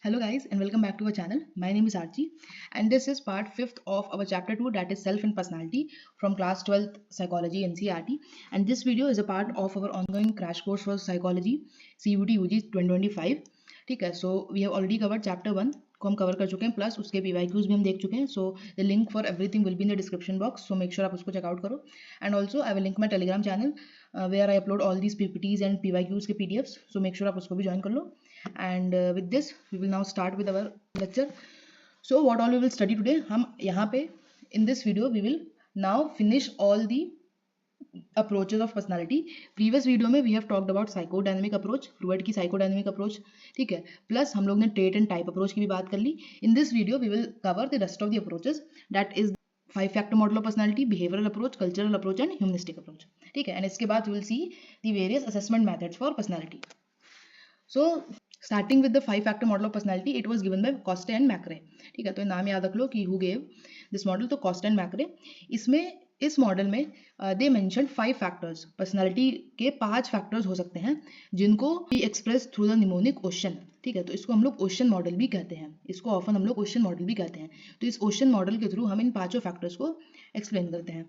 Hello guys and welcome back to our channel. My name is Archie and this is part 5th of our chapter 2, that is self and personality, from class 12th psychology NCERT, and this video is a part of our ongoing crash course for psychology CUT UG 2025. ठीक है, so we have already covered chapter 1 को हम cover कर चुके हैं, plus उसके PYQs भी हम देख चुके हैं. So the link for everything will be in the description box, so make sure आप उसको चेकआउट करो. And also I will link my Telegram channel where I upload all these PPTs and PYQs के PDFs, so make sure आप उसको भी join कर लो. And with this we will now start with our lecture. So what all we will study today, हम यहाँ पे in this video we will now finish all the approaches of personality. Previous video में we have talked about psychodynamic approach, फ्रूइड की psychodynamic approach, ठीक है, plus हम लोग ने trait and type approach की भी बात कर ली. In this video we will cover the rest of the approaches, that is 5-factor model of personality, behavioral approach, cultural approach and humanistic approach. ठीक है, and इसके बाद we will see the various assessment methods for personality. So starting with the 5-factor model of personality, it was given by Coste and Macrae. ठीक है, तो नाम याद रख लो कि who gave this model, तो Coste and Macrae. इसमें इस मॉडल में दे मेंशन 5 फैक्टर्स. पर्सनालिटी के 5 फैक्टर्स हो सकते हैं जिनको भी express through the mnemonic ocean. ठीक है, तो इसको हम लोग ओशन मॉडल भी कहते हैं, इसको ऑफन हम लोग ओशन मॉडल भी कहते हैं. तो इस ओशन मॉडल के थ्रू हम इन 5 फैक्टर्स को एक्सप्लेन करते हैं.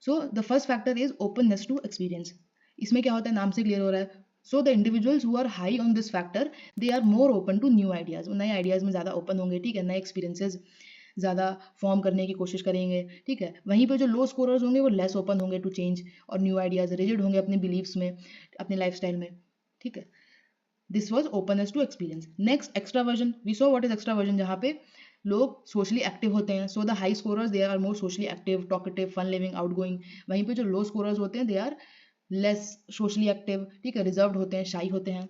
So the first factor is openness to experience. इसमें क्या होता है, नाम से क्लियर हो रहा है. So the individuals who are high on this factor, they are more open to new ideas. नए आइडियाज़ में ज़्यादा ओपन होंगे, ठीक है, नए एक्सपीरियंसेस ज़्यादा फॉर्म करने की कोशिश करेंगे. ठीक है, वहीं पे जो लो स्कोरर्स होंगे वो लेस ओपन होंगे टू चेंज और न्यू आइडियाज़, रिजिड होंगे अपने बिलीव्स में, अपने लाइफस्टाइल में. ठीक है, this was openness to experience. Next, extraversion. We so what is extraversion, जहाँ पे लोग सोशली एक्टिव होते हैं. So the high scorers they are more socially active, talkative, fun living, outgoing. वहीं पे जो लो स्कोरर्स होते हैं they are less socially active, ठीक है, रिजर्व्ड होते हैं, शाई होते हैं.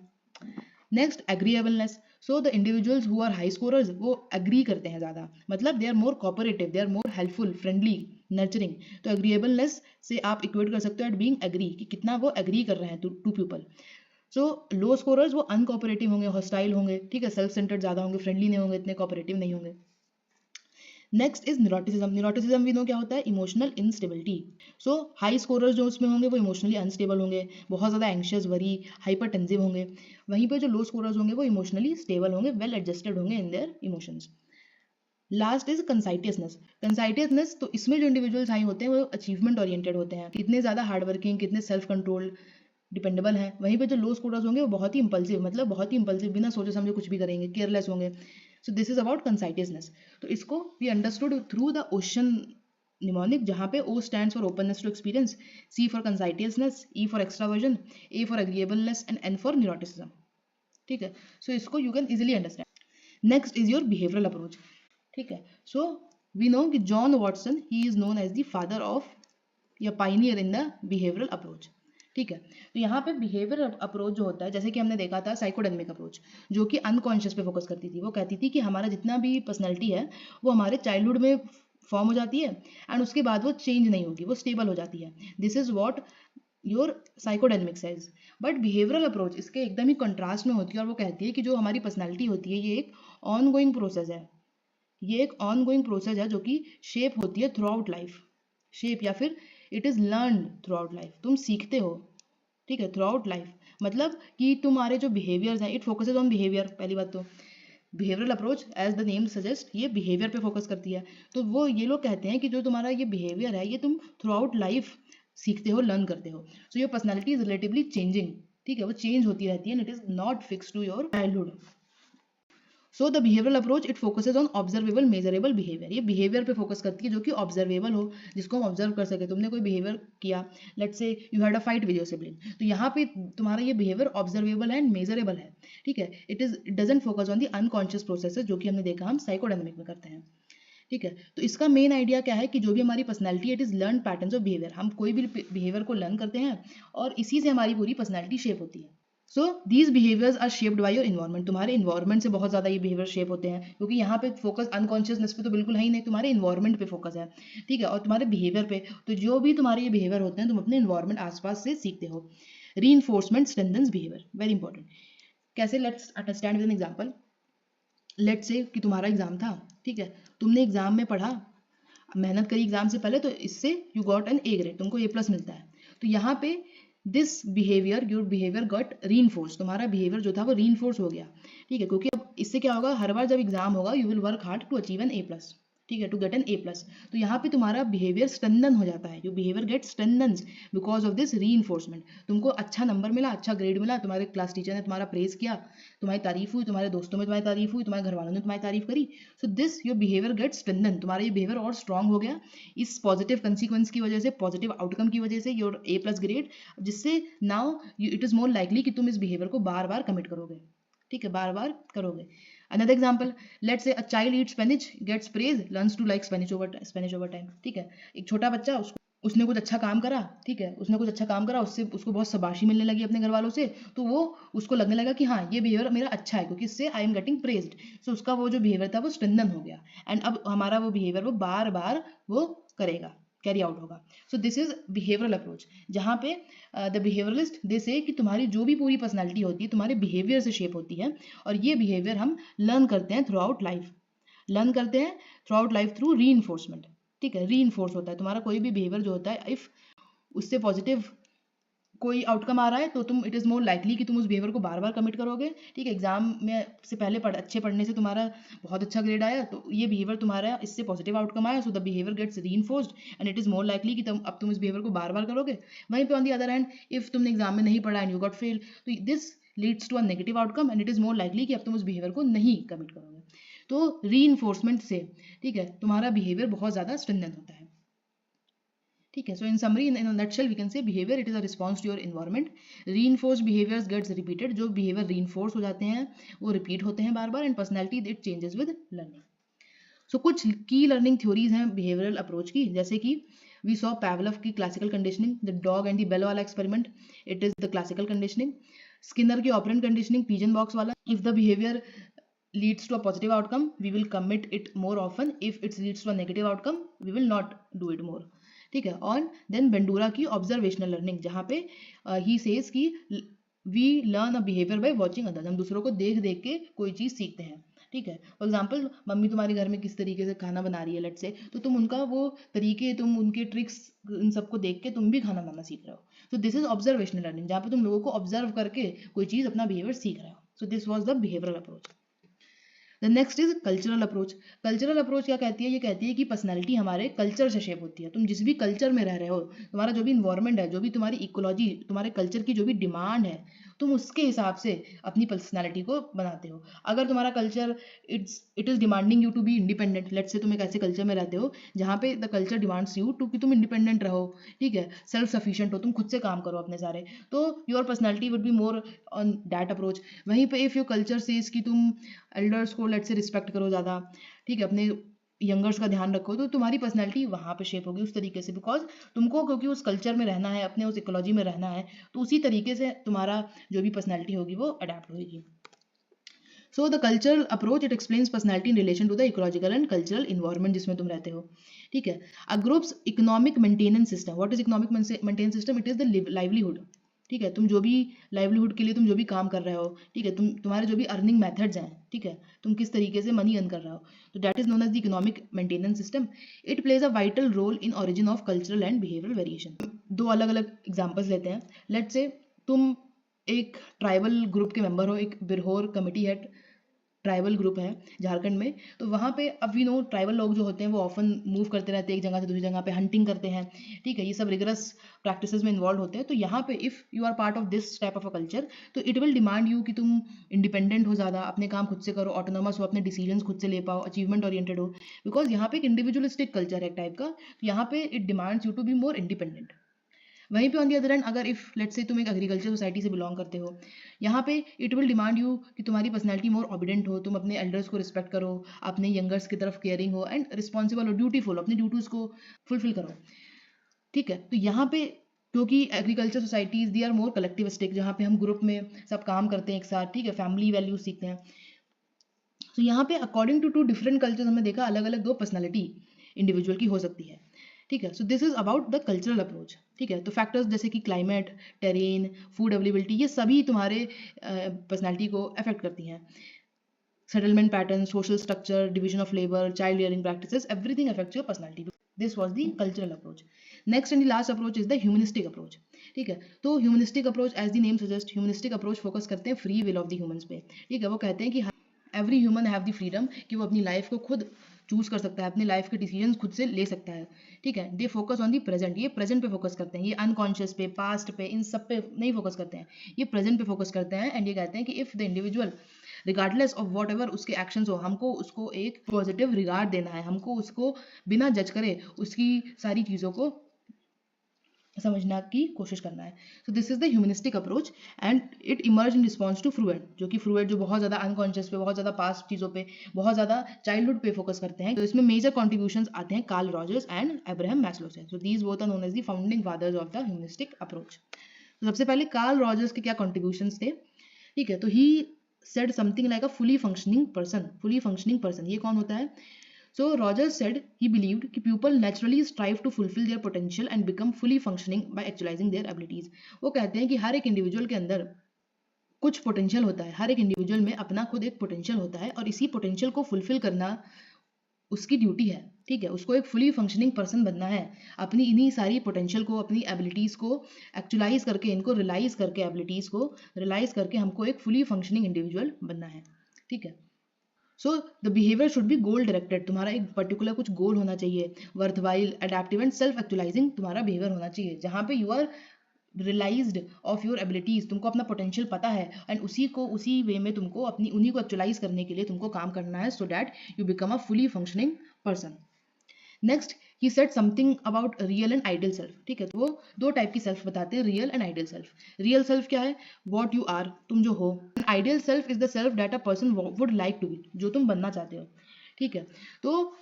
Next, agreeableness. So the individuals who are high scorers वो एग्री करते हैं ज़्यादा, मतलब they are more cooperative, they are more helpful, friendly, nurturing. तो एग्रीएबलनेस से आप इक्वेट कर सकते हो एट बीइंग एग्री, कि कितना वो एग्री कर रहे हैं to people. So low scorers वो अनकोऑपरेटिव होंगे, हॉस्टाइल होंगे, ठीक है, सेल्फ सेंटर्ड ज़्यादा होंगे, फ्रेंडली नहीं होंगे, इतने कोऑपरेटिव नहीं होंगे. Next is neuroticism. न्यूरोटिसिज्म भी नो क्या होता है, इमोशनल इंस्टेबिलिटी. सो हाई स्कोरर्स जो उसमें होंगे वो इमोशनली अनस्टेबल होंगे, बहुत ज़्यादा एंशियस, वरी, हाइपरटेंसिव होंगे. वहीं पे जो लो स्कोरर्स होंगे वो इमोशनली स्टेबल होंगे, वेल एडजस्टेड होंगे in their emotions. Last is conscientiousness. Conscientiousness, तो इसमें जो इंडिविजुअल्स हाई होते हैं वो अचीवमेंट ओरिएंटेड होते हैं, कितने ज़्यादा हार्ड वर्किंग, कितने सेल्फ कंट्रोल, डिपेंडेबल हैं. वहीं पे जो लो स्कोरर्स होंगे वो बहुत ही इंपल्सिव, मतलब बहुत ही इंपल्सिव, बिना सोचे समझे कुछ भी करेंगे, केयरलेस होंगे. So this is about conscientiousness. तो इसको we understood through the ocean mnemonic, जहाँ पे O stands for openness to experience, C for conscientiousness, E for extraversion, A for agreeableness and N for neuroticism. ठीक है, so इसको you can easily understand. Next is your behavioural approach. ठीक है, so we know कि John Watson, he is known as the father of या pioneer in the behavioural approach. ठीक है, तो यहाँ पे बिहेवियर अप्रोच जो होता है, जैसे कि हमने देखा था साइकोडायनेमिक अप्रोच, जो कि अनकॉन्शियस पे फोकस करती थी. वो कहती थी कि हमारा जितना भी पर्सनैलिटी है वो हमारे चाइल्डहुड में फॉर्म हो जाती है एंड उसके बाद वो चेंज नहीं होगी, वो स्टेबल हो जाती है. This is what your psychodynamic says. But behavioural approach इसके एकदम ही कंट्रास्ट में होती है और वो कहती है कि जो हमारी पर्सनैलिटी होती है ये एक ऑन गोइंग प्रोसेस है. ये एक ऑन गोइंग प्रोसेस है जो कि शेप होती है थ्रू आउट लाइफ. शेप या फिर it is learn through out life, तुम सीखते हो, ठीक है, थ्रू आउट लाइफ. मतलब कि तुम्हारे जो बिहेवियर्स हैं, इट फोकसेज ऑन बिहेवियर. पहली बात तो behavioural approach as the name suggest ये बिहेवियर पे फोकस करती है. तो वो ये लोग कहते हैं कि जो तुम्हारा ये बिहेवियर है ये तुम थ्रू आउट लाइफ सीखते हो, लर्न करते हो. So your personality is relatively changing, ठीक है, वो चेंज होती रहती है and it is not fix to your childhood. So the behavioural approach it focuses on observable measurable behaviour. ये बिहेवियर पे फोकस करती है जो कि ऑब्जर्वेबल हो, जिसको हम ऑब्जर्व कर सके. तुमने कोई बिहेवियर किया, let's say you had a fight with your sibling, तो यहाँ पे तुम्हारा ये बिहेवियर ऑब्जर्वेबल है एंड मेजरेबल है. ठीक है, it doesn't focus on the unconscious processes, जो कि हमने देखा हम साइकोडायनेमिक में करते हैं. ठीक है, तो इसका मेन आइडिया क्या है कि जो भी हमारी personality it is learn patterns of behaviour. हम कोई भी बिहेवियर को लर्न करते हैं और इसी से हमारी पूरी पर्सनैलिटी शेप होती है. So these behaviours are shaped by your environment. तुम्हारे इन्वायरमेंट से बहुत ज़्यादा ये बिहेवियर शेप होते हैं, क्योंकि यहाँ पे फोकस अनकॉन्शियसनेस पे तो बिल्कुल है ही नहीं, तुम्हारे इन्वायरमेंट पे फोकस है. ठीक है, और तुम्हारे बिहेवियर पे, तो जो भी तुम्हारे ये बिहेवियर होते हैं तुम अपने इन्वायरमेंट आसपास से सीखते हो. Reinforcement strengthens behaviour, very important. कैसे, let's understand with an example. Let's say कि तुम्हारा एग्जाम था, ठीक है, तुमने एग्जाम में पढ़ा, मेहनत करी एग्जाम से पहले, तो इससे you got an A grade, तुमको A+ मिलता है. तो यहाँ पे this behaviour, your behaviour got reinforce, तुम्हारा बिहेवियर जो था वो रीइंफोर्स हो गया, ठीक है, क्योंकि अब इससे क्या होगा, हर बार जब एग्जाम होगा you will work hard to achieve an A+, ठीक है, टू गेट एन A+, तो यहाँ पे तुम्हारा बिहेवियर स्ट्रेंथन हो जाता है, your behaviour get strengthens because of this reinforcement. तुमको अच्छा नंबर मिला, अच्छा ग्रेड मिला, तुम्हारे क्लास टीचर ने तुम्हारा प्रेज किया, तुम्हारी तारीफ हुई, तुम्हारे दोस्तों में तुम्हारी तारीफ हुई, तुम्हारे घर वालों ने तुम्हारी तारीफ करी, so this your behaviour get strengthen, तुम्हारा ये बिहेवियर और स्ट्रांग हो गया इस पॉजिटिव कंसिक्वेंस की वजह से, पॉजिटिव आउटकम की वजह से, योर A+ ग्रेड, जिससे now it is more likely कि तुम इस बिहेवियर को बार बार कमिट करोगे, ठीक है, बार बार करोगे। Another example, let's say a child eats spinach, gets praise, learns to like spinach over time, ठीक है, एक छोटा बच्चा उसने कुछ अच्छा काम करा, ठीक है, उसने कुछ अच्छा काम करा, उससे उसको बहुत शाबाशी मिलने लगी अपने घर वालों से, तो वो उसको लगने लगा कि हाँ ये बिहेवियर मेरा अच्छा है क्योंकि इससे आई एम गेटिंग प्रेज्ड, सो उसका वो जो बिहेवियर था वो स्ट्रेंथन हो गया, एंड अब हमारा वो बिहेवियर वो बार बार वो करेगा, कैरी आउट होगा। सो दिस इज बिहेवियरल अप्रोच, जहाँ पे द बिहेवियरलिस्ट दे से कि तुम्हारी जो भी पूरी पर्सनैलिटी होती है तुम्हारे बिहेवियर से शेप होती है, और ये बिहेवियर हम लर्न करते हैं थ्रू आउट लाइफ, लर्न करते हैं थ्रू आउट लाइफ थ्रू री इन्फोर्समेंट, ठीक है, री इन्फोर्स होता है तुम्हारा कोई भी बिहेवियर जो होता है, इफ उससे पॉजिटिव कोई आउटकम आ रहा है तो तुम इट इज़ मोर लाइकली कि तुम उस बिहेवियर को बार बार कमिट करोगे, ठीक है, एग्जाम में से पहले अच्छे पढ़ने से तुम्हारा बहुत अच्छा ग्रेड आया तो ये बिहेवियर तुम्हारा इससे पॉजिटिव आउटकम आया, so the behaviour gets reinforced and it is more likely कि तुम इस बिहेवियर को बार बार करोगे। वहीं पे on the other hand if तुमने एग्जाम में नहीं पढ़ा एंड यू गॉट फेल, तो this leads to a negative outcome and it is more likely कि अब तुम उस बिहेवियर को नहीं कमिट करोगे। तो री से, ठीक है, तुम्हारा बिहेवियर बहुत ज़्यादा स्ट्रेंथन होता है, ठीक है। So in summary, in nutshell we can say behaviour it is a response to your environment, reinforced behaviours gets repeated, जो बिहेवियर रीइंफोर्स हो जाते हैं वो रिपीट होते हैं बार बार, and personality it changes with learning. So कुछ की लर्निंग थ्योरीज हैं बिहेवियरल अप्रोच की, जैसे कि वी सॉ पैवलव की classical conditioning, the dog and the bell वाला experiment, it is the classical conditioning. Skinner की ऑपरेंट कंडीशनिंग, पिजन बॉक्स वाला, if the behaviour leads to a positive outcome we will commit it more often, if it leads to a negative outcome we will not do it more, ठीक है। और then Bandura की observational learning, जहाँ पे he says कि we learn a behaviour by watching others, हम दूसरों को देख देख के कोई चीज़ सीखते हैं, ठीक है। फॉर एग्जाम्पल मम्मी तुम्हारे घर में किस तरीके से खाना बना रही है लेट से, तो तुम उनका वो तरीके, तुम उनके ट्रिक्स इन सबको देख के तुम भी खाना बनाना सीख रहे हो। तो दिस इज ऑब्जर्वेशनल लर्निंग, जहाँ पे तुम लोगों को ऑब्जर्व करके कोई चीज़ अपना बिहेवियर सीख रहे हो। So this was the behavioural approach. The next is cultural approach. Cultural approach क्या कहती है, ये कहती है कि पर्सनैलिटी हमारे कल्चर से शेप होती है, तुम जिस भी कल्चर में रह रहे हो, तुम्हारा जो भी इन्वायरमेंट है, जो भी तुम्हारी इकोलॉजी, तुम्हारे कल्चर की जो भी डिमांड है, तुम उसके हिसाब से अपनी पर्सनैलिटी को बनाते हो। अगर तुम्हारा culture it is demanding you to be independent, let's say तुम एक ऐसे कल्चर में रहते हो जहाँ पे the culture demands you to कि तुम इंडिपेंडेंट रहो, ठीक है, सेल्फ सफिशिएंट हो, तुम खुद से काम करो अपने सारे, तो your personality would be more on that approach. वहीं पे इफ़ योर कल्चर सेज कि तुम एल्डर्स को लेट से रिस्पेक्ट करो ज़्यादा, ठीक है, अपने यंगर्स का ध्यान रखो, तो तुम्हारी पर्सनैलिटी वहाँ पे शेप होगी उस तरीके से, बिकॉज तुमको क्योंकि उस कल्चर में रहना है, अपने उस इकोलॉजी में रहना है, तो उसी तरीके से तुम्हारा जो भी पर्सनैलिटी होगी वो अडेप्ट होगी। So the cultural approach it explains personality in relation to the ecological and cultural environment जिसमें तुम रहते हो, ठीक है। A groups economic maintenance system, what is economic maintenance system, it is the livelihood, ठीक है, तुम जो भी लाइवलीहुड के लिए तुम जो भी काम कर रहे हो, ठीक है, तुम्हारे जो भी अर्निंग मेथड्स हैं, ठीक है, तुम किस तरीके से मनी अर्न कर रहे हो, तो that is known as the economic maintenance system. It plays a vital role in origin of cultural and behavioural variation. दो अलग अलग एग्जाम्पल्स लेते हैं, लेट्स से तुम एक ट्राइबल ग्रुप के मेंबर हो, एक Birhor committee head tribal group है झारखंड में, तो वहाँ पे अब वी नो ट्राइबल लोग जो होते हैं वो ऑफन मूव करते रहते हैं एक जगह से दूसरी जगह पे, हंटिंग करते हैं, ठीक है, ये सब रिगरस प्रैक्टिसेस में इन्वॉल्व होते हैं। तो यहाँ पे if you are part of this type of a culture, तो इट विल डिमांड यू कि तुम इंडिपेंडेंट हो ज़्यादा, अपने काम खुद से करो, ऑटोनोमस हो, अपने डिसीजंस खुद से ले पाओ, अचीवमेंट ओरिएंटेड हो, बिकॉज यहाँ पे एक इंडिविजुअलिस्टिक कल्चर है एक टाइप का, तो यहाँ पे it demands you to be more independent. वहीं पे ऑन दी अदर हैंड अगर इफ लेट्स से तुम एक एग्रीकल्चर सोसाइटी से बिलोंग करते हो, यहाँ पे इट विल डिमांड यू कि तुम्हारी पर्सनैलिटी मोर ऑबिडेंट हो, तुम अपने एल्डर्स को रिस्पेक्ट करो, अपने यंगर्स की तरफ केयरिंग हो एंड रिस्पॉन्सिबल हो, ड्यूटीफुल, अपनी ड्यूटीज को फुलफिल करो, ठीक है। तो यहाँ पे क्योंकि agriculture societies they are more collectivistic, जहाँ पे हम ग्रुप में सब काम करते हैं एक साथ, ठीक है, फैमिली वैल्यूज सीखते हैं। तो यहाँ पे अकॉर्डिंग टू डिफरेंट कल्चर्स हमने देखा अलग अलग दो पर्सनैलिटी इंडिविजुअल की हो सकती है, ठीक है। So this is about the cultural approach, ठीक है। तो फैक्टर्स जैसे कि क्लाइमेट, टेरेन, फूड अवेलेबिलिटी, ये सभी तुम्हारे पर्सनैलिटी को अफेक्ट करती हैं। Settlement pattern, social structure, division of labour, child rearing practices, everything affects your personality. This was the cultural approach. Next and the last approach is the humanistic approach. ठीक है, तो humanistic approach as the name suggest, humanistic approach focus करते हैं free will of the humans पे. ठीक है, वो कहते हैं कि every human have the freedom कि वो अपनी लाइफ को खुद चूज कर सकता है, अपनी लाइफ के डिसीजन खुद से ले सकता है. ठीक है, they focus on the present, ये प्रेजेंट पे फोकस करते हैं, ये अनकॉन्शियस पे, पास्ट पे, इन सब पे नहीं फोकस करते हैं, ये प्रेजेंट पे फोकस करते हैं. एंड ये कहते हैं कि if the individual regardless of what ever उसके एक्शंस हो, हमको उसको एक पॉजिटिव रिगार्ड देना है, हमको उसको बिना जज करे उसकी सारी चीज़ों को समझना की कोशिश करना है. So this is the humanistic approach and it emerge in response to Freud, जो कि फ्रूएड जो बहुत ज़्यादा अनकॉन्शियस पे, बहुत ज़्यादा पास्ट चीज़ों पे, बहुत ज़्यादा चाइल्डहुड पे फोकस करते हैं. तो इसमें मेजर कॉन्ट्रीब्यूशंस आते हैं Carl Rogers and Abraham Maslow से. So these both are known as the founding fathers of the humanistic approach. तो सबसे पहले कार्ल रॉजर्स के क्या कॉन्ट्रीब्यूशंस थे. ठीक है, तो he said something like a fully functioning person. Fully functioning person ये कौन होता है. So Rogers said he believed कि people naturally strive to fulfill their potential and become fully functioning by actualizing their abilities. वो कहते हैं कि हर एक इंडिविजुअल के अंदर कुछ पोटेंशियल होता है, हर एक इंडिविजुअल में अपना खुद एक पोटेंशियल होता है और इसी पोटेंशियल को फुलफिल करना उसकी ड्यूटी है. ठीक है, उसको एक फुली फंक्शनिंग पर्सन बनना है, अपनी इन्हीं सारी पोटेंशियल को, अपनी एबिलिटीज़ को एक्चुअलाइज करके, इनको रियलाइज करके, एबिलिटीज़ को रियलाइज करके हमको एक फुली फंक्शनिंग इंडिविजुअल बनना है. ठीक है, so the behaviour should be goal directed. तुम्हारा एक पर्टिकुलर कुछ गोल होना चाहिए, worthwhile, adaptive and self actualizing तुम्हारा बिहेवियर होना चाहिए, जहाँ पे you are realized of your abilities, तुमको अपना पोटेंशियल पता है एंड उसी वे में तुमको अपनी उन्हीं को एक्चुलाइज करने के लिए तुमको काम करना है, so that you become a fully functioning person. Next he said something about real and ideal self. ठीक है, तो वो दो टाइप की सेल्फ बताते हैं, real and ideal self. Real self क्या है, वॉट यू आर, तुम जो हो. Ideal self is the self that a person would like to be, जो तुम बनना चाहते हो. ठीक है, तो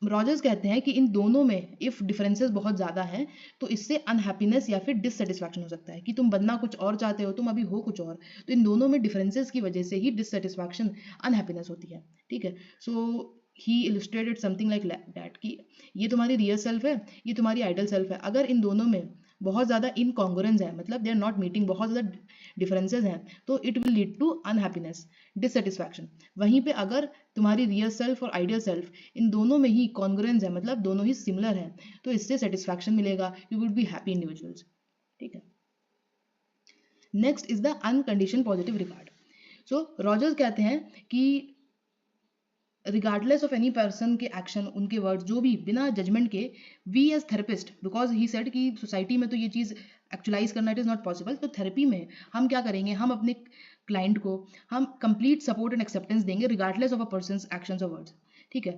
रॉजर्स कहते हैं कि इन दोनों में इफ डिफरेंसेस बहुत ज़्यादा हैं तो इससे अनहैप्पीनेस या फिर डिससेटिस्फैक्शन हो सकता है, कि तुम बनना कुछ और चाहते हो, तुम अभी हो कुछ और. तो इन दोनों में डिफरेंसेस की वजह से ही डिससेटिस्फैक्शन, अनहैप्पीनेस होती है. ठीक है, सो ही इलस्ट्रेटेड समथिंग लाइक दैट कि ये तुम्हारी रियल सेल्फ है, ये तुम्हारी आइडियल सेल्फ है. अगर इन दोनों में बहुत ज़्यादा इनकॉन्ग्रुएंस है, मतलब दे आर नॉट मीटिंग, बहुत ज़्यादा डिफरेंसेस हैं, तो it will lead to unhappiness, dissatisfaction. वहीं पे अगर तुम्हारी रियल सेल्फ और आइडियल सेल्फ इन दोनों में ही कॉन्ग्रुएंस है, मतलब दोनों ही सिमिलर हैं, तो इससे सेटिस्फैक्शन मिलेगा, you would be happy individuals. ठीक है, next is the unconditional positive regard. So Rogers कहते हैं कि रिगार्डलेस ऑफ एनी पर्सन के एक्शन, उनके वर्ड, जो भी बिना जजमेंट के, we as therapist, because he said कि सोसाइटी में तो ये चीज़ एक्चुलाइज करना इट इज़ नॉट पॉसिबल, तो थेरेपी में हम क्या करेंगे, हम अपने क्लाइंट को हम कंप्लीट सपोर्ट एंड एक्सेप्टेंस देंगे regardless of a person actions और वर्ड्स. ठीक है,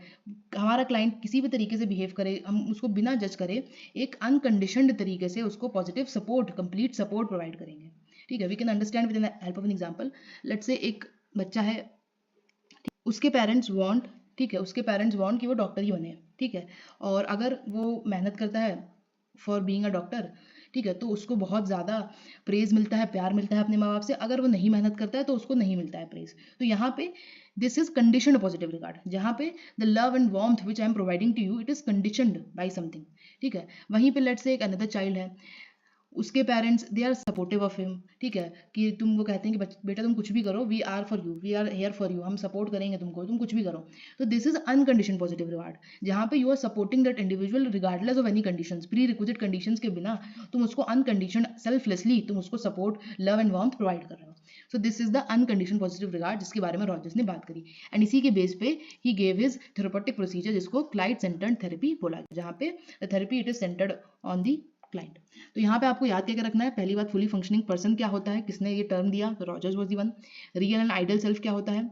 हमारा क्लाइंट किसी भी तरीके से बिहेव करे, हम उसको बिना जज करे एक अनकंडीशनड तरीके से उसको positive support, complete support provide करेंगे. ठीक है, we can understand with the help of an example. Let's say एक बच्चा है, उसके पेरेंट्स वांट, ठीक है, उसके पेरेंट्स वांट कि वो डॉक्टर ही बने. ठीक है, और अगर वो मेहनत करता है फॉर बीइंग अ डॉक्टर, ठीक है, तो उसको बहुत ज़्यादा प्रेज मिलता है, प्यार मिलता है अपने माँ बाप से. अगर वो नहीं मेहनत करता है तो उसको नहीं मिलता है प्रेज. तो यहाँ पे this is conditioned positive regard, जहाँ पे the love and warmth which I am providing to you, it is conditioned by something. ठीक है, वहीं पे लेट्स से एक अनदर चाइल्ड है, उसके parents they are supportive of him. ठीक है, कि तुम, वो कहते हैं कि बेटा तुम कुछ भी करो, we are for you, we are here for you, हम सपोर्ट करेंगे तुमको, तुम कुछ भी करो. तो this is unconditional positive reward, जहाँ पे you are supporting that individual regardless of any conditions, prerequisite conditions के बिना तुम उसको अनकंडीशन, सेल्फलेसली तुम उसको support, love and warmth provide कर रहे हो. So this is the unconditional positive regard, जिसके बारे में रॉजर्स ने बात करी. एंड इसी के बेस पे he gave his therapeutic procedure, जिसको क्लाइंट सेंटर्ड थेरेपी बोला, जहाँ पे the therapy it is centred on the client. तो यहाँ पे आपको याद क्या रखना है, पहली बात फुली फंक्शनिंग पर्सन क्या होता है, किसने ये टर्म दिया, तो Rogers was the one. Real and ideal self क्या होता है,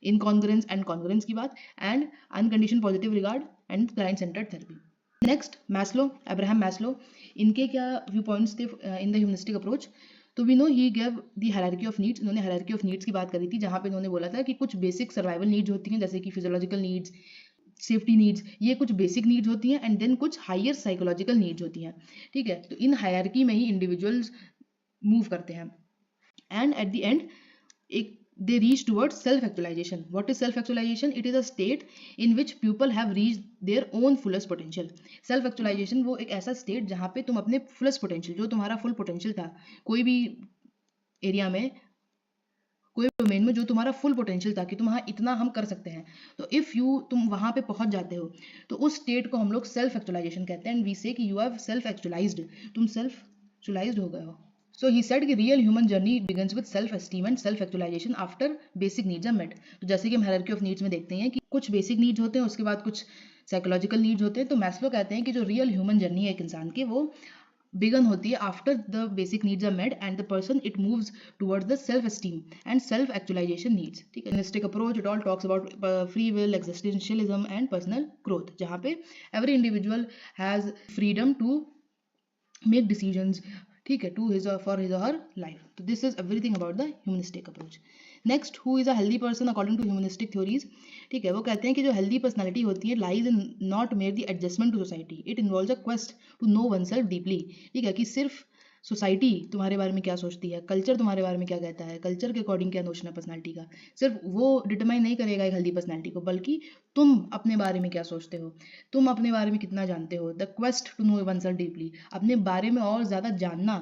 इनकॉन्ग्रुएंस एंड कॉन्ग्रुएंस की बात, and unconditional positive regard and client centred therapy. Next Maslow, Abraham Maslow, इनके क्या व्यू पॉइंट्स थे इन द ह्यूमनिस्टिक अप्रोच. तो we know he gave the hierarchy of needs. इन्होंने हायरार्की ऑफ नीड्स की बात करी थी, जहाँ पे इन्होंने बोला था कि कुछ बेसिक सर्वाइवल नीड्स होती हैं, जैसे कि फिजियोलॉजिकल नीड्स, सेफ्टी नीड्स, ये कुछ बेसिक नीड्स होती हैं, एंड देन कुछ हायर साइकोलॉजिकल नीड्स होती हैं. ठीक है, तो इन हायरार्की में ही इंडिविजुअल्स मूव करते हैं, एंड एट द एंड एक they reach towards self actualization. What is self actualization? It is a state in which people have reached their own fullest potential. self actualization वो एक ऐसा state जहाँ पे तुम अपने fullest potential, जो तुम्हारा full potential था कोई भी एरिया में, कोई डोमेन में जो तुम्हारा फुल पोटेंशियल था कि तुम हाँ इतना हम कर सकते हैं, तो इफ़ तुम वहाँ पे पहुँच जाते हो तो उस स्टेट को हम लोग सेल्फ एक्चुअलाइजेशन कहते हैं, एंड वी से कि यू हैव सेल्फ एक्चुअलाइज्ड, तुम सेल्फ एक्चुअलाइज्ड हो गए हो. So he said कि real human journey begins with self esteem and self actualization after basic needs are met. तो जैसे कि हम हायरार्की ऑफ नीड्स में देखते हैं कि कुछ बेसिक नीड्स होते हैं, उसके बाद कुछ साइकोलॉजिकल नीड्स होते हैं. तो मैस्लो कहते हैं कि जो रियल ह्यूमन जर्नी है एक इंसान की, वो बिगन होती है after the basic needs are made and the person it moves towards the self esteem and self actualization needs. ठीक है, holistic approach it all talks about free will, existentialism and personal growth, जहाँ पे every individual has freedom to make decisions, ठीक है, to his for his or her life. तो this is everything about the humanistic approach. Next, who is a healthy person according to humanistic theories. ठीक है, वो कहते हैं कि जो हेल्दी पर्सनैलिटी होती है lies in not mere the adjustment to society, it involves a quest to know oneself deeply. ठीक है, कि सिर्फ सोसाइटी तुम्हारे बारे में क्या सोचती है, कल्चर तुम्हारे बारे में क्या कहता है, कल्चर के अकॉर्डिंग क्या नोशन है पर्सनैलिटी का, सिर्फ वो डिटरमाइन नहीं करेगा एक हेल्दी पर्सनैलिटी को, बल्कि तुम अपने बारे में क्या सोचते हो, तुम अपने बारे में कितना जानते हो. The quest to know oneself deeply, अपने बारे में और ज़्यादा जानना,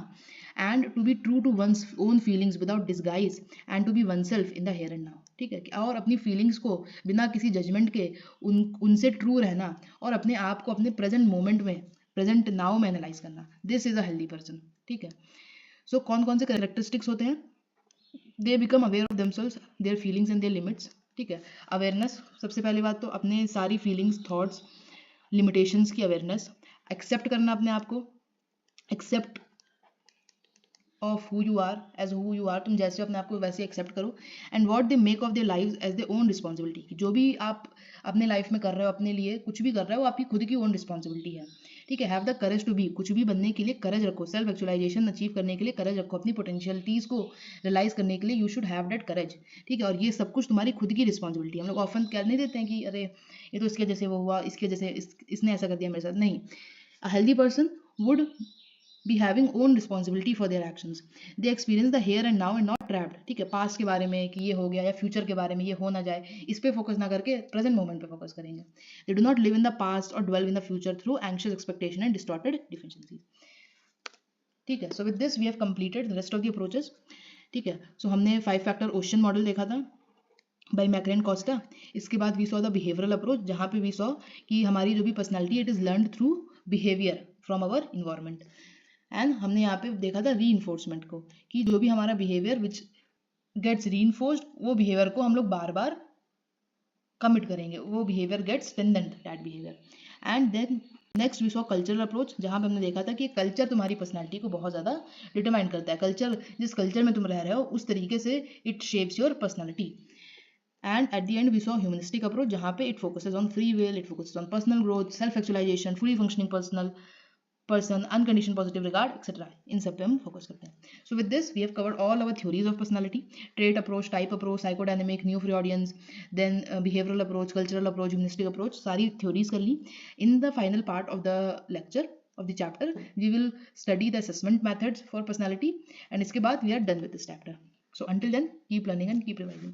and to be true to one's own feelings without disguise and to be oneself in the here and now. ठीक है, और अपनी फीलिंग्स को बिना किसी जजमेंट के उनसे ट्रू रहना और अपने आप को अपने प्रेजेंट मोमेंट में, प्रेजेंट नाउ में एनालाइज करना. This is a healthy person. ठीक है, सो कौन कौन से कैरेक्टरिस्टिक्स होते हैं. They become aware of themselves, their feelings and their limits. ठीक है, अवेयरनेस, सबसे पहली बात तो अपने सारी फीलिंग्स, थॉट्स, लिमिटेशंस की अवेयरनेस. एक्सेप्ट करना अपने आप को, accept of who you are as who you are, तुम जैसे हो अपने आप को वैसे एक्सेप्ट करो. And what they make of their life as they own responsibility, जो भी आप अपने लाइफ में कर रहे हो, अपने लिए कुछ भी कर रहे हो, आपकी खुद की ओन रिस्पॉन्सिबिलिटी है. ठीक है, have the courage to be, कुछ भी बनने के लिए करेज रखो, सेल्फ एक्चुअलाइजेशन अचीव करने के लिए करेज रखो, अपनी पोटेंशियलिटीज़ को रियलाइज करने के लिए you should have that courage. ठीक है, और ये सब कुछ तुम्हारी खुद की रिस्पॉन्सिबिलिटी है. हम लोग ऑफन कह नहीं देते हैं कि अरे ये तो इसके जैसे वो हुआ, इसके जैसे इसने ऐसा कर दिया मेरे साथ. नहीं, अ healthy person would be having own responsibility for their actions. They experience the here and now and not trapped. ठीक है, पास्ट के बारे में कि ये हो गया या फ्यूचर के बारे में ये हो ना जाए, इस पे फोकस ना करके प्रेजेंट मोमेंट पे फोकस करेंगे. They do not live in the past or dwell in the future through anxious expectation and distorted deficiencies. ठीक है, so with this we have completed the rest of the approaches. ठीक है, so हमने 5 factor ocean model देखा था bye mackerel Costa. इसके बाद we saw the behavioural approach, जहाँ पे वी सॉ कि हमारी जो भी पर्सनैलिटी it is learned through behaviour from our environment. And हमने यहाँ पे देखा था री इन्फोर्समेंट को, कि जो भी हमारा behaviour which gets reinforced, वो बिहेवियर को हम लोग बार बार कमिट करेंगे, वो behaviour gets strengthened that behaviour. And then next we saw cultural approach, जहाँ पे हमने देखा था कि कल्चर तुम्हारी पर्सनैलिटी को बहुत ज़्यादा डिटरमाइन करता है. कल्चर, जिस कल्चर में तुम रह रहे हो उस तरीके से it shapes your personality. And at the end we saw humanistic approach, जहाँ पे it focuses on free will, it focuses on personal growth, self actualisation, fully functioning person, unconditional positive regard etcetera. इन सब पे हम focus करते हैं. So with this we have covered all our theories of personality, trait approach, type approach, psychodynamic, new Freudians, then behavioural approach, cultural approach, humanistic approach, सारी theories कर ली. In the final part of the lecture of the chapter we will study the assessment methods for personality, and इसके बाद we are done with this chapter. So until then keep learning and keep revising.